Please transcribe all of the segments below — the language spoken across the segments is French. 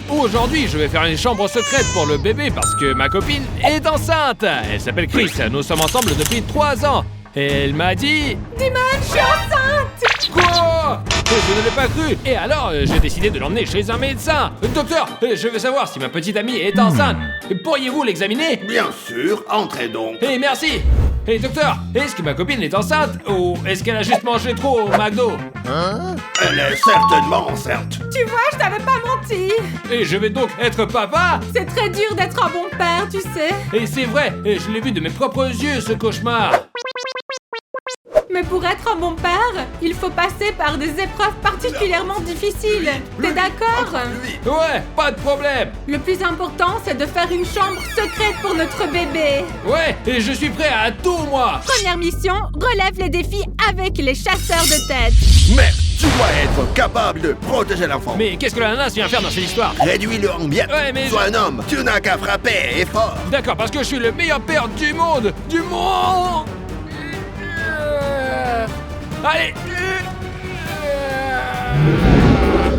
Aujourd'hui, je vais faire une chambre secrète pour le bébé parce que ma copine est enceinte. Elle s'appelle Chris, nous sommes ensemble depuis 3 ans. Et elle m'a dit... Dimon, je suis enceinte! Quoi? Je ne l'ai pas cru. Et alors, j'ai décidé de l'emmener chez un médecin. Docteur, je veux savoir si ma petite amie est enceinte. Pourriez-vous l'examiner? Bien sûr, entrez donc. Eh, merci. Et docteur, est-ce que ma copine est enceinte? Ou est-ce qu'elle a juste mangé trop au McDo? Elle est certainement enceinte. Tu vois, je t'avais pas menti! Et je vais donc être papa? C'est très dur d'être un bon père, tu sais. Et c'est vrai, et je l'ai vu de mes propres yeux, ce cauchemar. Mais pour être un bon père, il faut passer par des épreuves particulièrement difficiles. T'es d'accord? Ouais, pas de problème. Le plus important, c'est de faire une chambre secrète pour notre bébé. Ouais, et je suis prêt à tout, moi. Première mission, relève les défis avec les chasseurs de tête. Mais tu dois être capable de protéger l'enfant. Mais qu'est-ce que l'ananas vient faire dans cette histoire? Réduis-le en miettes. Ouais, mais Sois un homme. Tu n'as qu'à frapper et fort. D'accord, parce que je suis le meilleur père du monde. Du monde. Allez.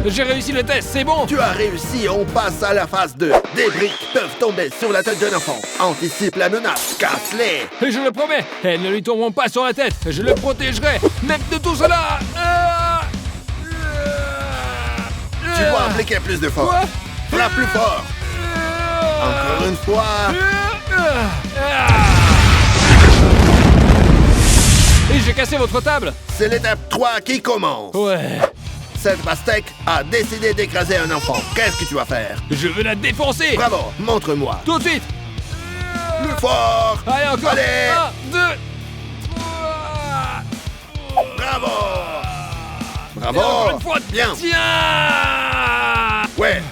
J'ai réussi le test, c'est bon. Tu as réussi, on passe à la phase 2. Des briques peuvent tomber sur la tête d'un enfant. Anticipe la menace, casse-les. Je le promets, elles ne lui tomberont pas sur la tête. Je le protégerai, même de tout cela. Tu dois appliquer plus de force. Quoi? Frappe plus fort. Encore une fois. Et j'ai cassé votre table. C'est l'étape 3 qui commence. Ouais. Cette pastèque a décidé d'écraser un enfant. Qu'est-ce que tu vas faire? Je veux la défoncer. Bravo, montre-moi. Tout de suite. Plus fort. Allez, encore. Allez. 1, 2, 3. Bravo. Bravo. Encore une fois. Bien. Tiens. Ouais.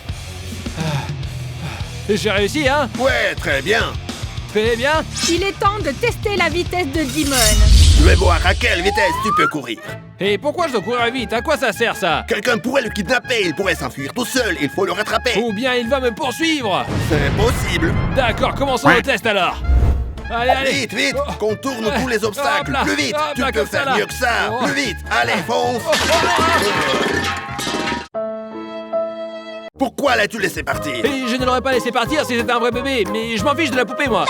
J'ai réussi, hein? Ouais, très bien. Très bien. Il est temps de tester la vitesse de Dimon. Je vais voir à quelle vitesse tu peux courir. Et pourquoi je dois courir vite? À quoi ça sert, ça? Quelqu'un pourrait le kidnapper, il pourrait s'enfuir tout seul, il faut le rattraper. Ou bien il va me poursuivre. C'est possible. D'accord, commençons le test alors. Allez, allez. Vite, vite, Oh. contourne Ouais. tous les obstacles. Hop là. Plus vite, Hop tu là, peux comme ça, faire là. mieux que ça. Oh. Plus vite, allez, fonce. Pourquoi l'as-tu laissé partir? Et je ne l'aurais pas laissé partir si c'était un vrai bébé, mais je m'en fiche de la poupée, moi.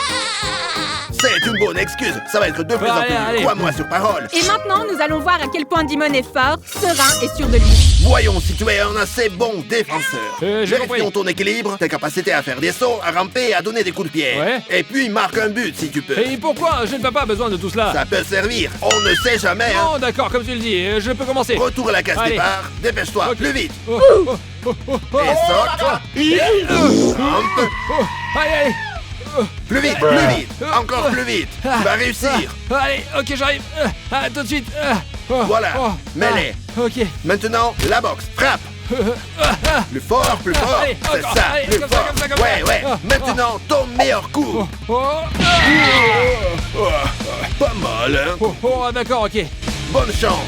C'est une bonne excuse, ça va être de plus en Allez, plus allez. dur. Crois-moi sur parole. Et maintenant, nous allons voir à quel point Dimon est fort, serein et sûr de lui. Voyons si tu es un assez bon défenseur. J'ai Vérifions compris. ton équilibre, tes capacités à faire des sauts, à ramper et à donner des coups de pied. Ouais. Et puis marque un but si tu peux. Et pourquoi je n'ai pas besoin de tout cela? Ça peut servir, on ne sait jamais. Hein. Oh, d'accord, comme tu le dis, je peux commencer. Retour à la case Allez. départ, dépêche-toi, Ok. plus vite. Oh, oh, oh, oh, oh. Et saute. Rampe. Oh, allez, allez. Plus vite, plus vite. Encore plus vite. Tu vas réussir. Allez, ok, j'arrive. Tout de suite. Oh, Voilà, oh, mets-les. Ok. Maintenant, la boxe, frappe. Plus fort, plus fort. Allez, C'est encore, ça, allez, plus comme ça, fort. comme ça, comme Ouais, ça. ouais. Ah, Maintenant, ton meilleur coup. Oh, Pas mal, hein. oh, oh, d'accord, ok. Bonne chance.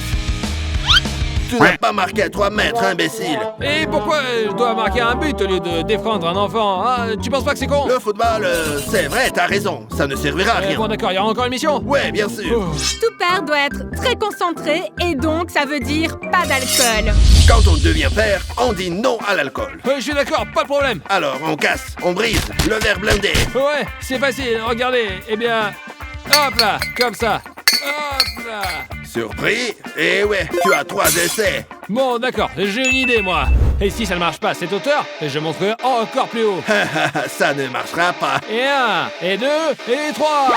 Tu n'as pas marqué à 3 mètres, imbécile. Et pourquoi je dois marquer un but au lieu de défendre un enfant? Ah, tu penses pas que c'est con? Le football, c'est vrai, t'as raison. Ça ne servira à rien. Bon, d'accord, il y aura encore une mission? Ouais, bien sûr. Oh. Tout père doit être très concentré et donc ça veut dire pas d'alcool. Quand on devient père, on dit non à l'alcool. Je suis d'accord, pas de problème. Alors, on casse, on brise, le verre blindé. Ouais, c'est facile, regardez. Eh bien, hop là, comme ça. Hop là. Surpris? Eh ouais, tu as 3 essais. Bon, d'accord, j'ai une idée, moi. Et si ça ne marche pas à cette hauteur, je monterai encore plus haut. Ça ne marchera pas. Et 1, et 2, et 3.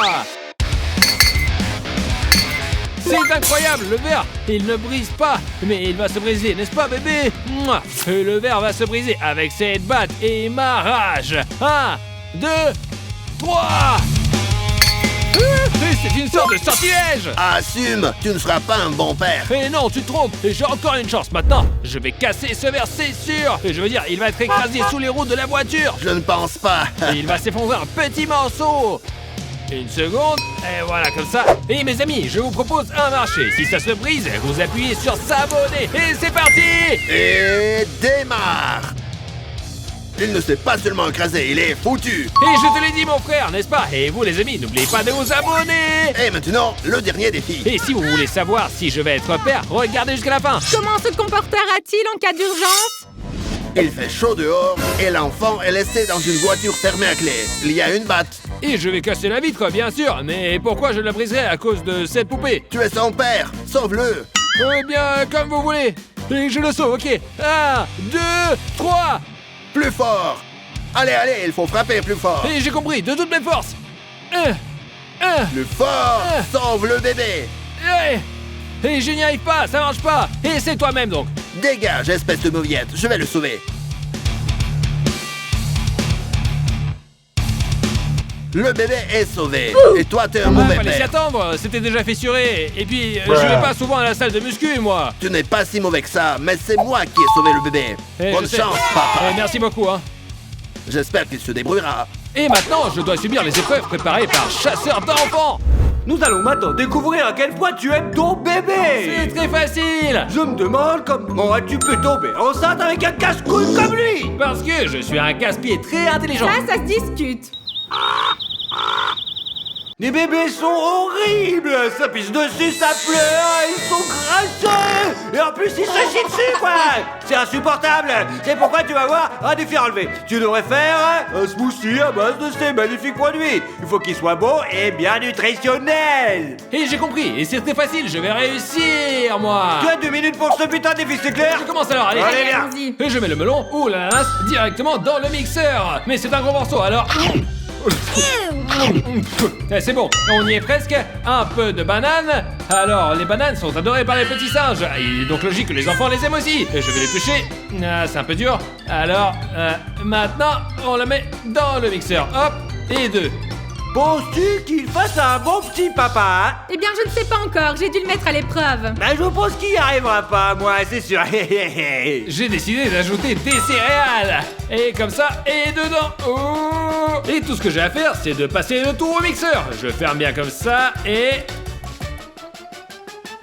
C'est incroyable, le verre, il ne brise pas, mais il va se briser, n'est-ce pas, bébé? Mouah. Et le verre va se briser avec cette batte et ma rage. 1, 2, 3. C'est une sorte de sortilège. Assume, tu ne seras pas un bon père. Et non, tu te trompes, et j'ai encore une chance maintenant. Je vais casser ce verre, c'est sûr. Et je veux dire, il va être écrasé sous les roues de la voiture. Je ne pense pas. Et il va s'effondrer en petits morceaux. Une seconde, et voilà comme ça. Et mes amis, je vous propose un marché. Si ça se brise, vous appuyez sur s'abonner. Et c'est parti. Et démarre. Il ne s'est pas seulement écrasé, il est foutu. Et je te l'ai dit, mon frère, n'est-ce pas? Et vous, les amis, n'oubliez pas de vous abonner. Et maintenant, le dernier défi. Et si vous voulez savoir si je vais être père, regardez jusqu'à la fin. Comment se comportera-t-il en cas d'urgence? Il fait chaud dehors et l'enfant est laissé dans une voiture fermée à clé. Il y a une batte. Et je vais casser la vitre, bien sûr. Mais pourquoi je la briserais à cause de cette poupée? Tu es son père, sauve-le. Eh bien, comme vous voulez. Et je le sauve, ok. 1, 2, 3. Plus fort. Allez, allez, il faut frapper plus fort. Et j'ai compris, de toutes mes forces. Plus fort. Sauve le bébé. Et je n'y arrive pas, ça marche pas. Et c'est toi-même donc. Dégage, espèce de mauviette, je vais le sauver. Le bébé est sauvé. Et toi, t'es un mauvais Fallait s'y père. attendre, c'était déjà fissuré. Et puis, je vais pas souvent à la salle de muscu, moi. Tu n'es pas si mauvais que ça, mais c'est moi qui ai sauvé le bébé. Eh, Bonne je sais. chance, papa. Merci beaucoup, hein. J'espère qu'il se débrouillera. Et maintenant, je dois subir les épreuves préparées par Chasseur d'enfants. Nous allons maintenant découvrir à quel point tu aimes ton C'est bébé. très facile. Je me demande comment tu peux tomber enceinte avec un casse-couille comme lui. Parce que je suis un casse-pied très intelligent. Ça se discute. Les bébés sont horribles. Ça pisse dessus, ça pleure, ils sont crasseux. Et en plus, ils se chient dessus, quoi. C'est insupportable. C'est pourquoi tu vas voir un défi à relever. Tu devrais faire un smoothie à base de ces magnifiques produits. Il faut qu'il soit bon et bien nutritionnel. Et j'ai compris, et c'est très facile, je vais réussir, moi. Tu as 2 minutes pour ce putain de défi, c'est clair? Je commence alors, allez. Allez, viens. Allons-y. Et je mets le melon ou l'ananas directement dans le mixeur. Mais c'est un gros morceau, alors... Eh, c'est bon, on y est presque. Un peu de banane. Alors, les bananes sont adorées par les petits singes. Il est donc logique que les enfants les aiment aussi. Et je vais l'éplucher. Ah, c'est un peu dur. Alors, maintenant, on le met dans le mixeur. Hop, et 2. Penses-tu qu'il fasse un bon petit papa, hein? Eh bien, je ne sais pas encore, j'ai dû le mettre à l'épreuve. Ben, je pense qu'il y arrivera pas, moi, c'est sûr. J'ai décidé d'ajouter des céréales. Et comme ça, et dedans. Oh. Et tout ce que j'ai à faire, c'est de passer le tour au mixeur. Je ferme bien comme ça et...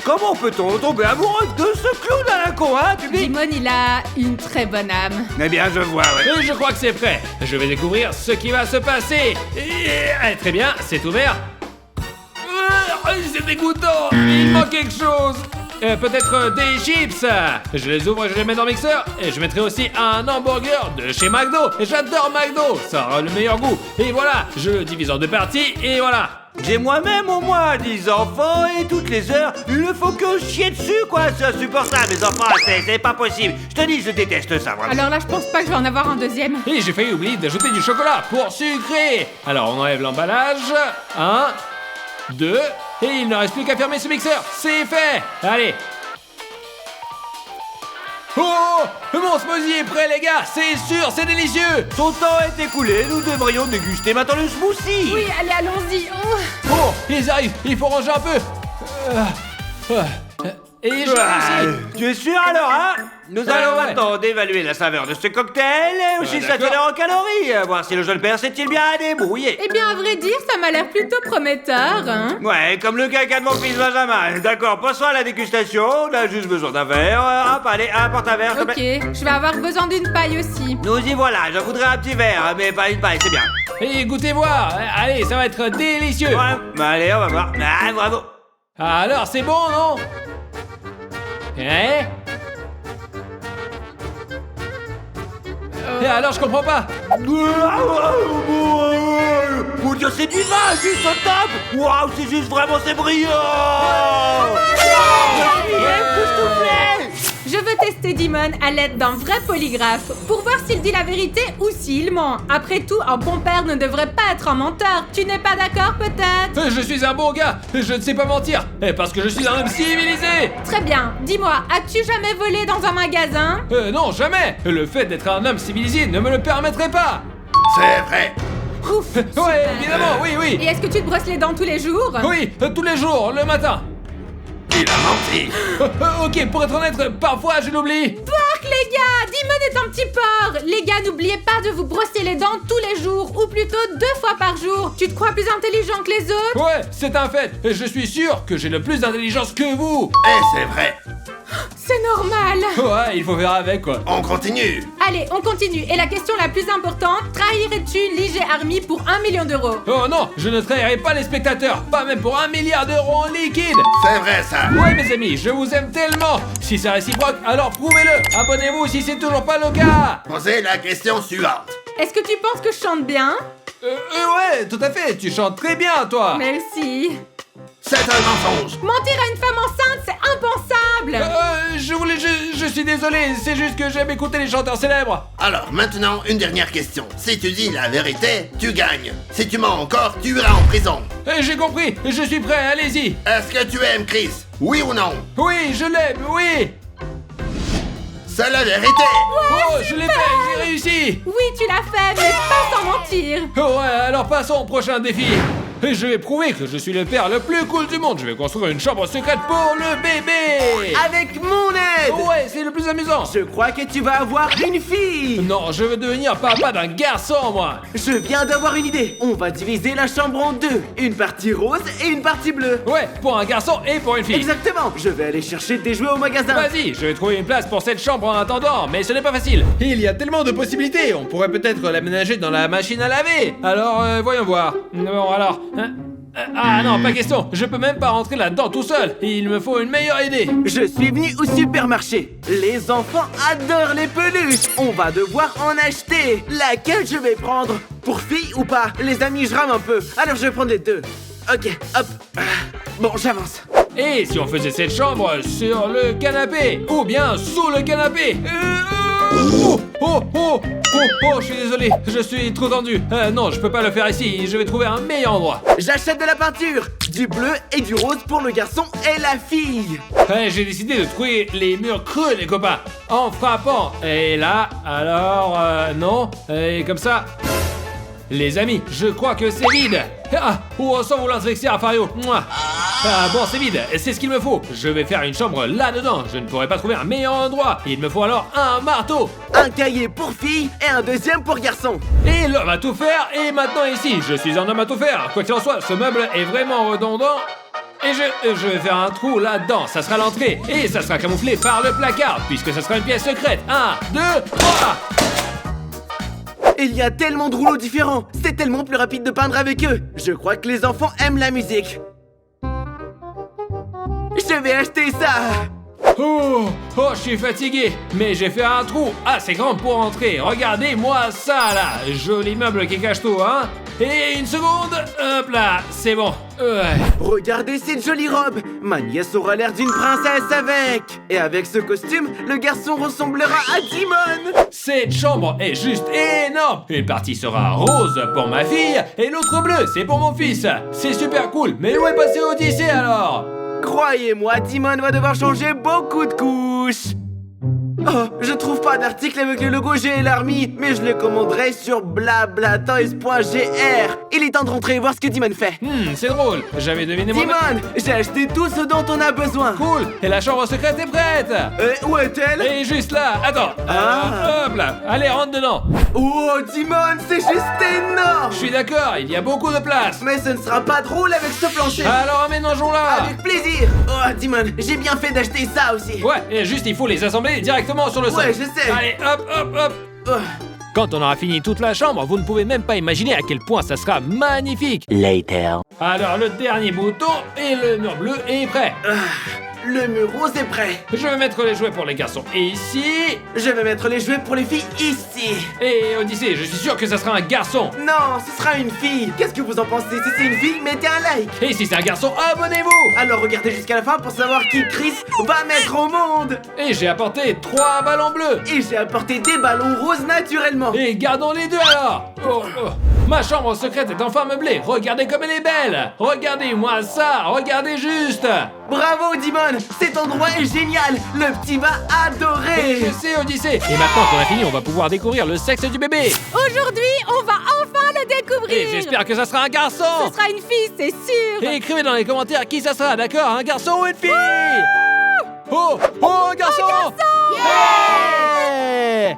Comment peut-on tomber amoureux de ce clown à la con, hein, tu me dis? Dimon, il a une très bonne âme. Eh bien, je vois, ouais. Et je crois que c'est prêt. Je vais découvrir ce qui va se passer. Et... très bien, c'est ouvert. C'est dégoûtant. Il manque quelque chose. Peut-être des chips. Je les ouvre et je les mets dans le mixeur. Et je mettrai aussi un hamburger de chez McDo. Et j'adore McDo, ça aura le meilleur goût. Et voilà, je le divise en 2 parties et voilà. J'ai moi-même au moins 10 enfants et toutes les heures, il ne faut que chier dessus, quoi. C'est insupportable, les enfants, c'est pas possible. Je te dis, je déteste ça, vraiment. Alors là, je pense pas que je vais en avoir un deuxième. Et j'ai failli oublier d'ajouter du chocolat pour sucrer. Alors on enlève l'emballage. 1, 2, et il ne reste plus qu'à fermer ce mixeur. C'est fait. Allez. Oh, mon smoothie est prêt, les gars. C'est sûr, c'est délicieux. Son temps est écoulé, nous devrions déguster maintenant le smoothie. Oui, allez, allons-y. Oh. Oh, ils arrivent. Il faut ranger un peu. Et je réussis. Tu es sûr alors, hein? Nous allons ouais. maintenant d'évaluer la saveur de ce cocktail et aussi sa d'accord. teneur en calories. Voir si le jeune père s'est-il bien débrouillé. Eh bien, à vrai dire, ça m'a l'air plutôt prometteur, hein. Ouais, comme le caca de mon fils Benjamin. D'accord, passons à la dégustation. On a juste besoin d'un verre. Hop, allez, apporte un verre, s'il te Ok, plaît. je vais avoir besoin d'une paille aussi. Nous y voilà, je voudrais un petit verre, mais pas une paille, c'est bien. Et goûtez voir. Allez, ça va être délicieux. Ouais, bah allez, on va voir. Ah, bravo. Alors, c'est bon, non? Hein? Et alors, je comprends pas. Mon Dieu, c'est du vin, juste au top. Waouh, c'est juste vraiment, c'est brillant. Je veux tester Dimon à l'aide d'un vrai polygraphe pour voir s'il dit la vérité ou s'il ment. Après tout, un bon père ne devrait pas être un menteur. Tu n'es pas d'accord, peut-être? Je suis un bon gars. Je ne sais pas mentir. Parce que je suis un homme civilisé. Très bien. Dis-moi, as-tu jamais volé dans un magasin? Non, jamais. Le fait d'être un homme civilisé ne me le permettrait pas. C'est vrai. Ouf, super. Ouais, évidemment, oui, Et oui. est-ce que tu te brosses les dents tous les jours? Oui, tous les jours, le matin. Il a menti. Ok, pour être honnête, parfois je l'oublie. Porc, les gars! Dimon est un petit porc! Les gars, n'oubliez pas de vous brosser les dents tous les jours, ou plutôt 2 fois par jour. Tu te crois plus intelligent que les autres? Ouais, c'est un fait. Je suis sûr que j'ai le plus d'intelligence que vous. Et c'est vrai. C'est normal. Ouais, il faut faire avec, quoi. On continue. Allez, on continue. Et la question la plus importante, trahirais-tu l'IG Army pour 1 million d'euros? Oh non, je ne trahirai pas les spectateurs, pas même pour 1 milliard d'euros en liquide. C'est vrai, ça. Ouais, mes amis, je vous aime tellement. Si c'est réciproque, alors prouvez-le. Abonnez-vous si c'est toujours pas le cas. Posez la question suivante. Est-ce que tu penses que je chante bien? Ouais, tout à fait, tu chantes très bien, toi. Merci. C'est un mensonge. Mentir à une femme enceinte, c'est impensable. Je suis désolé, c'est juste que j'aime écouter les chanteurs célèbres. Alors, maintenant, une dernière question. Si tu dis la vérité, tu gagnes. Si tu mens encore, tu iras en prison. J'ai compris, je suis prêt, allez-y. Est-ce que tu aimes Chris? Oui ou non? Oui, je l'aime, oui. C'est la vérité. Oh, je l'ai fait, j'ai réussi. Oui, tu l'as fait, mais pas sans mentir. Ouais, alors passons au prochain défi. Et je vais prouver que je suis le père le plus cool du monde. Je vais construire une chambre secrète pour le bébé. Avec mon aide. Ouais, c'est le plus amusant. Je crois que tu vas avoir une fille. Non, je veux devenir papa d'un garçon, moi. Je viens d'avoir une idée. On va diviser la chambre en deux. Une partie rose et une partie bleue. Ouais, pour un garçon et pour une fille. Exactement. Je vais aller chercher des jouets au magasin. Vas-y, je vais trouver une place pour cette chambre en attendant, mais ce n'est pas facile. Il y a tellement de possibilités, on pourrait peut-être l'aménager dans la machine à laver. Alors, voyons voir. Bon, alors... Ah non, pas question, je peux même pas rentrer là-dedans tout seul. Il me faut une meilleure idée. Je suis venu au supermarché. Les enfants adorent les peluches. On va devoir en acheter. Laquelle je vais prendre? Pour fille ou pas? Les amis, je rame un peu. Alors je vais prendre les deux. Ok, hop. Bon, j'avance. Et si on faisait cette chambre sur le canapé? Ou bien sous le canapé? Oh, je suis désolé, je suis trop tendu. Non, je peux pas le faire ici, je vais trouver un meilleur endroit. J'achète de la peinture. Du bleu et du rose pour le garçon et la fille. J'ai décidé de trouver les murs creux, les copains, en frappant. Et là, alors, non, et comme ça... Les amis, je crois que c'est vide. Ah, sans vouloir se vexer à Fario. Ah bon, c'est vide, c'est ce qu'il me faut. Je vais faire une chambre là-dedans. Je ne pourrais pas trouver un meilleur endroit. Il me faut alors un marteau. Un cahier pour fille et un deuxième pour garçon. Et l'homme à tout faire est maintenant ici. Je suis un homme à tout faire. Quoi qu'il en soit, ce meuble est vraiment redondant. Et je vais faire un trou là-dedans. Ça sera l'entrée. Et ça sera camouflé par le placard, puisque ça sera une pièce secrète. 1, 2, 3. Il y a tellement de rouleaux différents. C'est tellement plus rapide de peindre avec eux. Je crois que les enfants aiment la musique. Je vais acheter ça. Oh, je suis fatigué, mais j'ai fait un trou assez grand pour entrer. Regardez-moi ça là, joli meuble qui cache tout, hein. Et une seconde, hop là, c'est bon. Regardez cette jolie robe. Ma nièce aura l'air d'une princesse avec. Et avec ce costume, le garçon ressemblera à Timon. Cette chambre est juste énorme. Une partie sera rose pour ma fille et l'autre bleue, c'est pour mon fils. C'est super cool, mais où est passé Odyssée alors? Croyez-moi, Timon va devoir changer beaucoup de couches. Oh, je trouve pas d'article avec le logo GL Army, mais je le commanderai sur blablaToys.gr. Il est temps de rentrer et voir ce que Timon fait. C'est drôle, j'avais deviné moi. Timon, j'ai acheté tout ce dont on a besoin. Cool, et la chambre secrète est prête. Où est-elle? Et juste là, attends. Hop là, allez, rentre dedans. Oh, Timon, c'est juste énorme. Je suis d'accord, il y a beaucoup de place. Mais ce ne sera pas drôle avec ce plancher. Alors aménageons-la. Avec plaisir. Oh, Timon, j'ai bien fait d'acheter ça aussi. Ouais, et juste il faut les assembler directement sur le sol. Ouais, je sais. Allez, hop. Quand on aura fini toute la chambre, vous ne pouvez même pas imaginer à quel point ça sera magnifique. Later. Alors le dernier bouton et le mur bleu est prêt. Le mur rose est prêt. Je vais mettre les jouets pour les garçons ici. Je vais mettre les jouets pour les filles ici. Et Odyssée, je suis sûr que ça sera un garçon. Non, ce sera une fille. Qu'est-ce que vous en pensez? Si c'est une fille, mettez un like. Et si c'est un garçon, abonnez-vous. Alors regardez jusqu'à la fin pour savoir qui Chris va mettre au monde. Et j'ai apporté 3 ballons bleus. Et j'ai apporté des ballons roses naturellement. Et gardons les deux alors. Ma chambre secrète est enfin meublée. Regardez comme elle est belle. Regardez-moi ça. Regardez juste. Bravo, Dimon. Cet endroit est génial. Le petit va adorer. Je sais, Odyssée. Et maintenant qu'on a fini, on va pouvoir découvrir le sexe du bébé. Aujourd'hui, on va enfin le découvrir. Et j'espère que ça sera un garçon. Ce sera une fille, c'est sûr. Et écrivez dans les commentaires qui ça sera, d'accord? Un garçon ou une fille? Oh, un garçon. Yeah.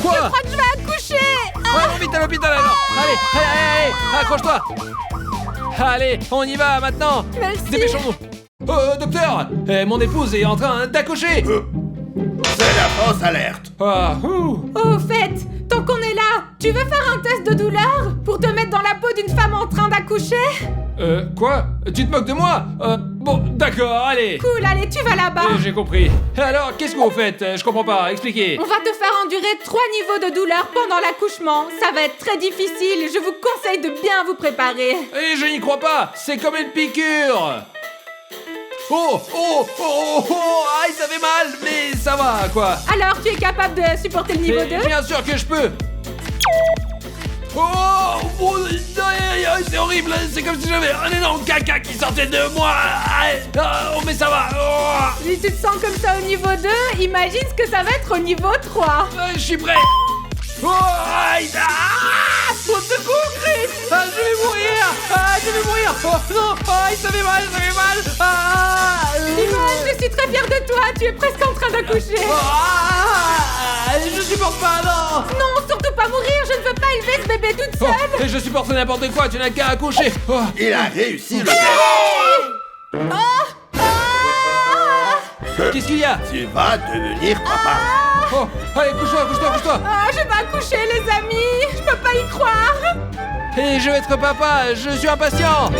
Quoi? Je crois que je vais accoucher. Ouais, vite à l'hôpital alors. Allez, accroche-toi. Allez, on y va maintenant. Merci. Dépêchons-nous. Docteur, mon épouse est en train d'accoucher. C'est la fausse alerte. Ah, ouh. Au fait, tant qu'on est là, tu veux faire un test de douleur pour te mettre dans la peau d'une femme en train d'accoucher? Quoi? Tu te moques de moi? Bon, d'accord, allez. Cool, allez, tu vas là-bas. J'ai compris. Alors, qu'est-ce que vous faites? Je comprends pas, expliquez. On va te faire endurer 3 niveaux de douleur pendant l'accouchement. Ça va être très difficile, je vous conseille de bien vous préparer. Et je n'y crois pas, c'est comme une piqûre. Oh, aïe, ça fait mal, mais ça va, quoi. Alors, tu es capable de supporter le niveau Mais 2? bien sûr que je peux. C'est horrible, c'est comme si j'avais un énorme caca qui sortait de moi. Oh, mais ça va. Si tu te sens comme ça au niveau 2, imagine ce que ça va être au niveau 3. Je suis prêt. Aïe, au secours, Chris. Je vais mourir. Oh non, aïe, ça fait mal. Simon, je suis très fière de toi, tu es presque en train d'accoucher. Je supporte pas, non. Non, surtout pas mourir, je ne veux pas élever ce bébé toute seule. Je supporte n'importe quoi, tu n'as qu'à accoucher. Il a réussi le test. Qu'est-ce qu'il y a? Tu vas devenir papa. Allez, couche-toi. Je vais accoucher, les amis, je peux pas y croire. Et je vais être papa, je suis impatient.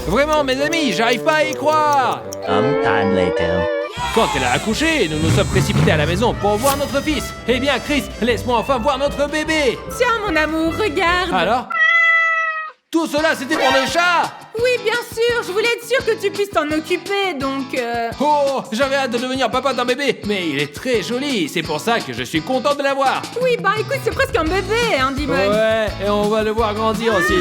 Vraiment, mes amis, j'arrive pas à y croire. Sometime later. Quand elle a accouché, nous nous sommes précipités à la maison pour voir notre fils. Eh bien, Chris, laisse-moi enfin voir notre bébé. Tiens, mon amour, regarde. Alors? Tout cela, c'était pour le chat? Oui, bien sûr, je voulais être sûre que tu puisses t'en occuper, donc... Oh, j'avais hâte de devenir papa d'un bébé, mais il est très joli, c'est pour ça que je suis content de l'avoir. Oui, bah écoute, c'est presque un bébé, hein, Dimon. Ouais, et on va le voir grandir aussi.